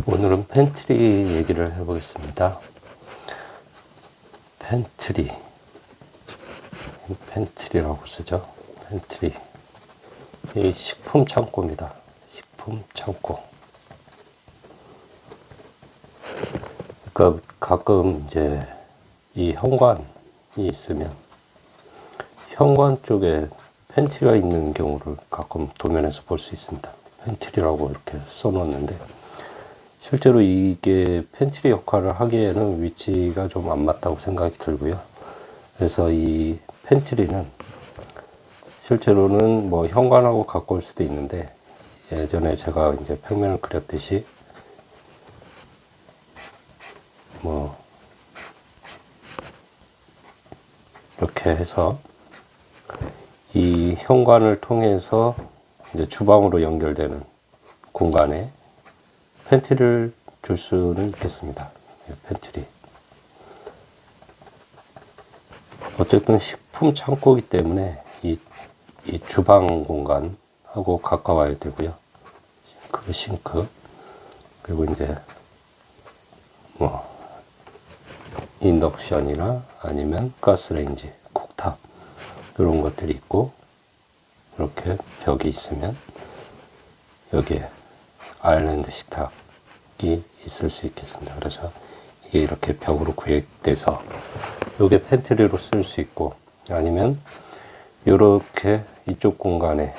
오늘은 팬트리 얘기를 해보겠습니다. 팬트리라고 쓰죠. 팬트리. 이 식품 창고입니다. 식품 창고. 그러니까 가끔 이제 이 현관이 있으면 현관 쪽에 팬트리가 있는 경우를 가끔 도면에서 볼 수 있습니다. 팬트리라고 이렇게 써놓는데 실제로 이게 팬트리 역할을 하기에는 위치가 좀 안 맞다고 생각이 들고요. 그래서 이 팬트리는 실제로는 뭐 현관하고 가까울 수도 있는데, 예전에 제가 이제 평면을 그렸듯이 뭐 이렇게 해서 이 현관을 통해서 이제 주방으로 연결되는 공간에 팬트리를 줄 수는 있겠습니다. 팬트리. 어쨌든 식품 창고이기 때문에 이 주방 공간하고 가까워야 되고요. 싱크, 그리고 이제 뭐 인덕션이나 아니면 가스레인지, 쿡탑 이런 것들이 있고, 이렇게 벽이 있으면 여기에 아일랜드 식탁이 있을 수 있겠습니다. 그래서 이게 이렇게 벽으로 구획돼서 이게 팬트리로 쓸 수 있고, 아니면 이렇게 이쪽 공간에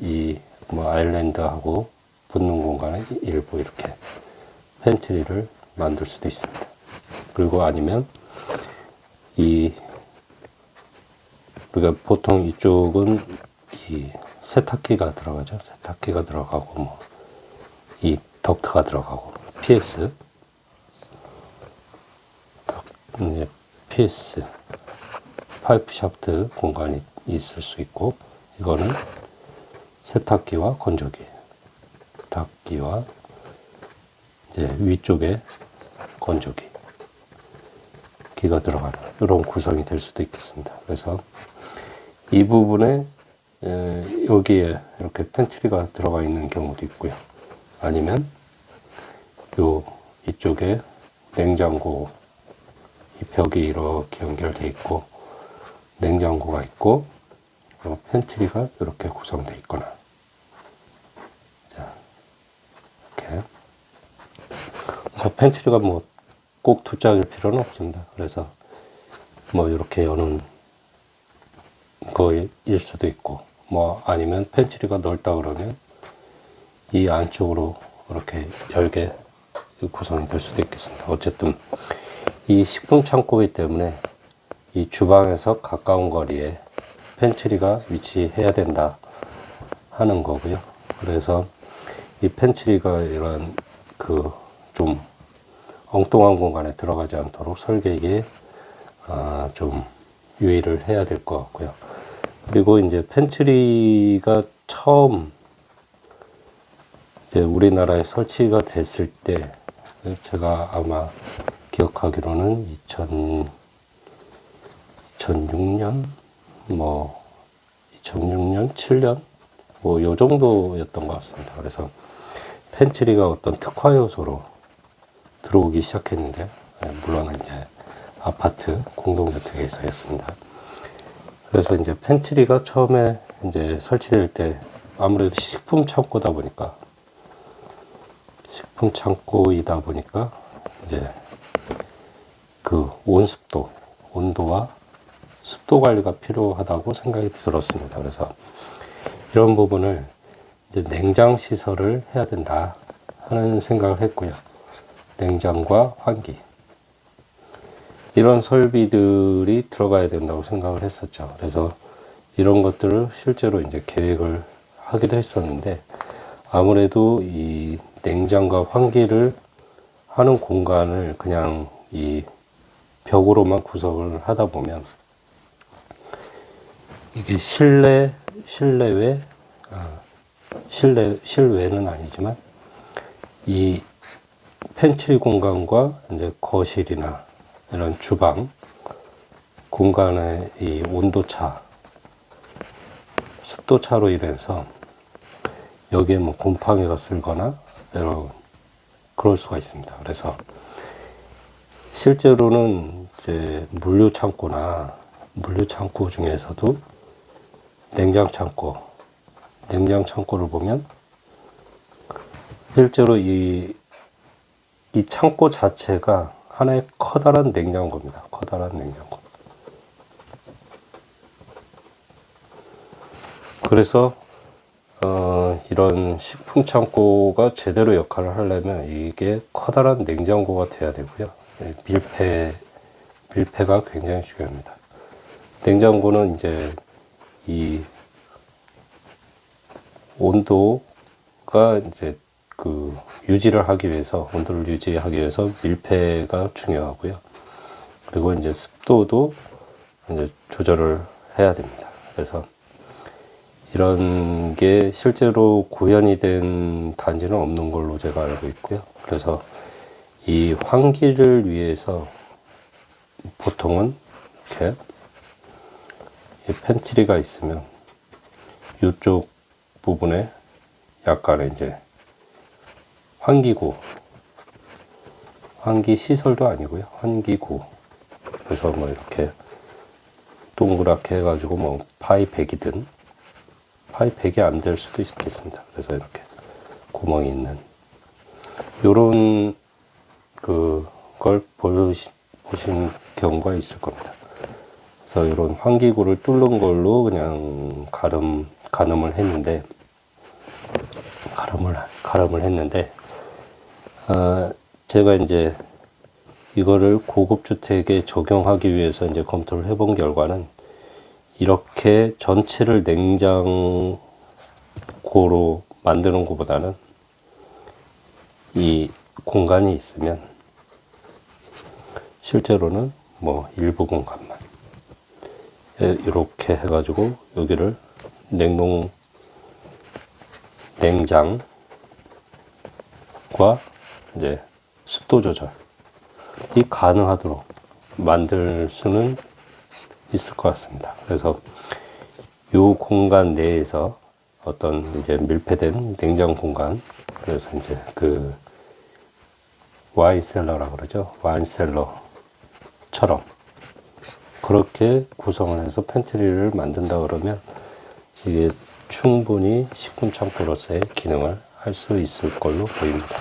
이 뭐 아일랜드하고 붙는 공간에 일부 이렇게 팬트리를 만들 수도 있습니다. 그리고 아니면 그러니까 보통 이쪽은 이 세탁기가 들어가죠. 세탁기가 들어가고 뭐 이 덕트가 들어가고 PS 파이프 샤프트 공간이 있을 수 있고, 이거는 세탁기와 건조기, 세탁기와 이제 위쪽에 건조기 기가 들어가는 이런 구성이 될 수도 있겠습니다. 그래서 이 부분에 여기에 이렇게 팬트리가 들어가 있는 경우도 있고요. 아니면 이쪽에 냉장고, 이 벽이 이렇게 연결되어 있고 냉장고가 있고 팬트리가 이렇게 구성되어 있거나, 자, 이렇게 팬트리가 뭐 꼭 두 짝일 필요는 없습니다. 그래서 뭐 이렇게 여는 거일 수도 있고, 뭐 아니면 팬트리가 넓다 그러면 이 안쪽으로 이렇게 열게 구성이 될 수도 있겠습니다. 어쨌든 이 식품 창고이기 때문에 이 주방에서 가까운 거리에 팬트리가 위치해야 된다 하는 거고요. 그래서 이 팬트리가 이런 좀 엉뚱한 공간에 들어가지 않도록 설계에 좀 유의를 해야 될 것 같고요. 그리고 이제 팬트리가 처음 이제 우리나라에 설치가 됐을 때, 제가 아마 기억하기로는 2006년, 7년, 뭐 요 정도였던 것 같습니다. 그래서 팬트리가 어떤 특화 요소로 들어오기 시작했는데, 물론 이제 아파트 공동주택에서였습니다. 그래서 이제 팬트리가 처음에 이제 설치될 때 아무래도 식품 창고이다 보니까 이제 온도와 습도 관리가 필요하다고 생각이 들었습니다. 그래서 이런 부분을 이제 냉장 시설을 해야 된다 하는 생각을 했고요. 냉장과 환기, 이런 설비들이 들어가야 된다고 생각을 했었죠. 그래서 이런 것들을 실제로 이제 계획을 하기도 했었는데, 아무래도 이 냉장과 환기를 하는 공간을 그냥 이 벽으로만 구성을 하다 보면 이게 실외는 아니지만 이 팬트리 공간과 이제 거실이나 이런 주방 공간의 이 온도차, 습도차로 인해서 여기에 뭐 곰팡이가 쓸거나 이런 그럴 수가 있습니다. 그래서 실제로는 이제 물류 창고나 물류 창고 중에서도 냉장 창고를 보면 실제로 이 창고 자체가 하나의 커다란 냉장고입니다. 커다란 냉장고. 그래서 이런 식품 창고가 제대로 역할을 하려면 이게 커다란 냉장고가 돼야 되고요. 밀폐가 굉장히 중요합니다. 냉장고는 이제 이 온도가 이제 그 유지를 하기 위해서, 온도를 유지하기 위해서 밀폐가 중요하고요. 그리고 이제 습도도 이제 조절을 해야 됩니다. 그래서 이런 게 실제로 구현이 된 단지는 없는 걸로 제가 알고 있고요. 그래서 이 환기를 위해서 보통은 이렇게 이 팬트리가 있으면 이쪽 부분에 약간의 이제 환기구, 환기 시설도 아니고요. 환기구. 그래서 뭐 이렇게 동그랗게 해가지고 뭐 파이 100이든 파이 100이 안 될 수도 있겠습니다. 그래서 이렇게 구멍이 있는 요런 그걸 보신 경우가 있을 겁니다. 그래서 이런 환기구를 뚫는 걸로 그냥 가늠을 했는데, 제가 이제 이거를 고급 주택에 적용하기 위해서 이제 검토를 해본 결과는 이렇게 전체를 냉장고로 만드는 것보다는 이 공간이 있으면 실제로는 뭐 일부 공간만 이렇게 해가지고 여기를 냉장과 이제 습도 조절이 가능하도록 만들 수는 있을 것 같습니다. 그래서 이 공간 내에서 어떤 이제 밀폐된 냉장 공간, 그래서 이제 그 와인셀러라고 그러죠. 와인셀러처럼 그렇게 구성을 해서 팬트리를 만든다 그러면 이게 충분히 식품 창고로서의 기능을 할 수 있을 걸로 보입니다.